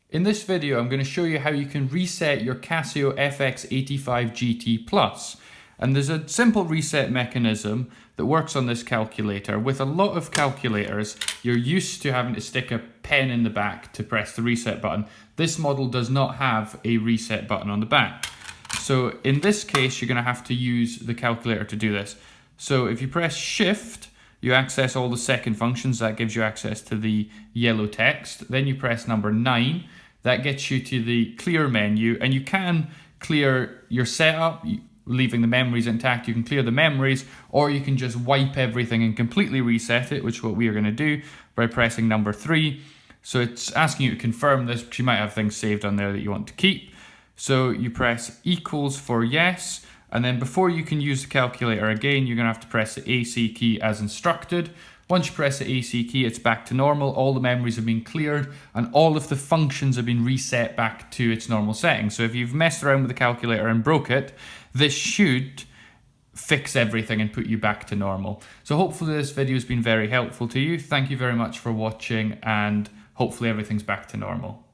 In this video, I'm going to show you how you can reset your Casio-FX-85GT Plus. And there's a simple reset mechanism that works on this calculator. With a lot of calculators, you're used to having to stick a pen in the back to press the reset button. This model does not have a reset button on the back. So in this case, you're going to have to use the calculator to do this. So if you press Shift, you access all the second functions. That gives you access to the yellow text. Then you press number 9. That gets you to the clear menu, and you can clear your setup, leaving the memories intact. You can clear the memories, or you can just wipe everything and completely reset it, which is what we are going to do by pressing number 3. So it's asking you to confirm this because you might have things saved on there that you want to keep. So you press equals for yes, and then before you can use the calculator again, you're going to have to press the AC key as instructed. Once you press the AC key, it's back to normal. All the memories have been cleared and all of the functions have been reset back to its normal setting. So if you've messed around with the calculator and broke it, this should fix everything and put you back to normal. So hopefully this video has been very helpful to you. Thank you very much for watching, and hopefully everything's back to normal.